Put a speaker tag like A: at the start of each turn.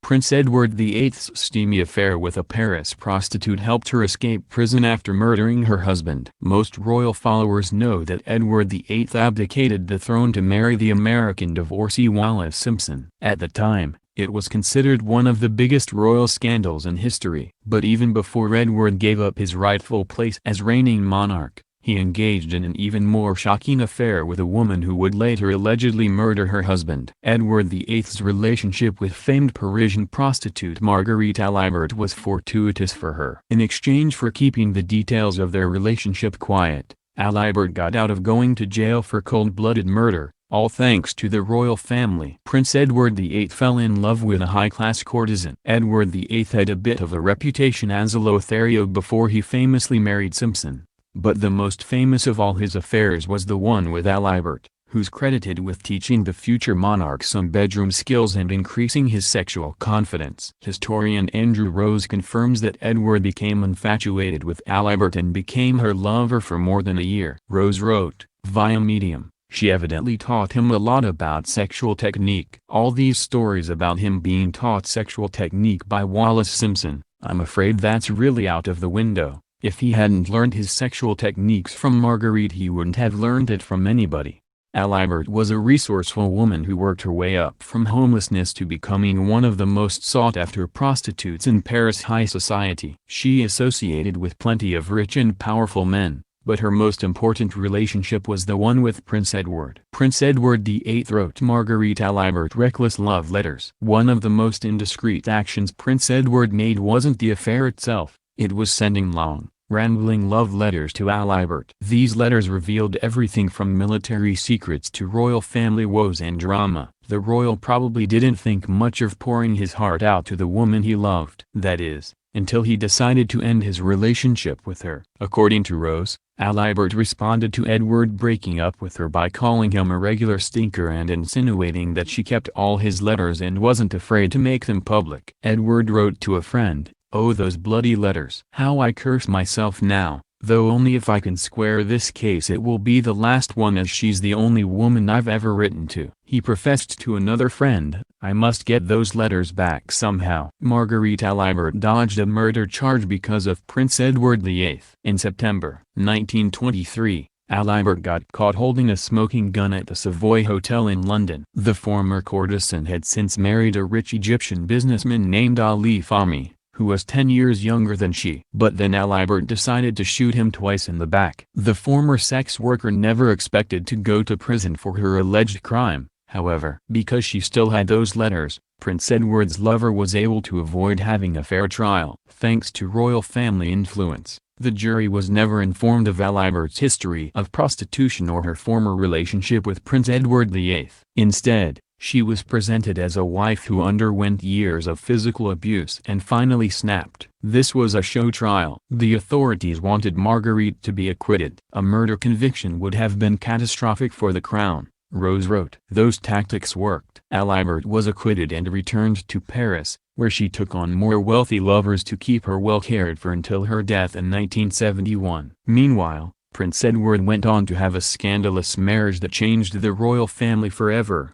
A: Prince Edward VIII's steamy affair with a Paris prostitute helped her escape prison after murdering her husband. Most royal followers know that Edward VIII abdicated the throne to marry the American divorcee Wallis Simpson. At the time, it was considered one of the biggest royal scandals in history. But even before Edward gave up his rightful place as reigning monarch, he engaged in an even more shocking affair with a woman who would later allegedly murder her husband. Edward VIII's relationship with famed Parisian prostitute Marguerite Alibert was fortuitous for her. In exchange for keeping the details of their relationship quiet, Alibert got out of going to jail for cold-blooded murder, all thanks to the royal family. Prince Edward VIII fell in love with a high-class courtesan. Edward VIII had a bit of a reputation as a Lothario before he famously married Simpson. But the most famous of all his affairs was the one with Alibert, who's credited with teaching the future monarch some bedroom skills and increasing his sexual confidence. Historian Andrew Rose confirms that Edward became infatuated with Alibert and became her lover for more than a year. Rose wrote, via Medium, she evidently taught him a lot about sexual technique. All these stories about him being taught sexual technique by Wallis Simpson, I'm afraid that's really out of the window. If he hadn't learned his sexual techniques from Marguerite, he wouldn't have learned it from anybody. Alibert was a resourceful woman who worked her way up from homelessness to becoming one of the most sought-after prostitutes in Paris high society. She associated with plenty of rich and powerful men, but her most important relationship was the one with Prince Edward. Prince Edward VIII wrote Marguerite Alibert reckless love letters. One of the most indiscreet actions Prince Edward made wasn't the affair itself, it was sending long, rambling love letters to Alibert. These letters revealed everything from military secrets to royal family woes and drama. The royal probably didn't think much of pouring his heart out to the woman he loved. That is, until he decided to end his relationship with her. According to Rose, Alibert responded to Edward breaking up with her by calling him a regular stinker and insinuating that she kept all his letters and wasn't afraid to make them public. Edward wrote to a friend, "Oh, those bloody letters. How I curse myself now, though only if I can square this case it will be the last one, as she's the only woman I've ever written to." He professed to another friend, "I must get those letters back somehow." Marguerite Alibert dodged a murder charge because of Prince Edward VIII. In September 1923, Alibert got caught holding a smoking gun at the Savoy Hotel in London. The former courtesan had since married a rich Egyptian businessman named Ali Fahmy, who was 10 years younger than she. But then Alibert decided to shoot him twice in the back. The former sex worker never expected to go to prison for her alleged crime, however. Because she still had those letters, Prince Edward's lover was able to avoid having a fair trial. Thanks to royal family influence, the jury was never informed of Alibert's history of prostitution or her former relationship with Prince Edward VIII. Instead, she was presented as a wife who underwent years of physical abuse and finally snapped. This was a show trial. The authorities wanted Marguerite to be acquitted. A murder conviction would have been catastrophic for the crown, Rose wrote. Those tactics worked. Alibert was acquitted and returned to Paris, where she took on more wealthy lovers to keep her well cared for until her death in 1971. Meanwhile, Prince Edward went on to have a scandalous marriage that changed the royal family forever.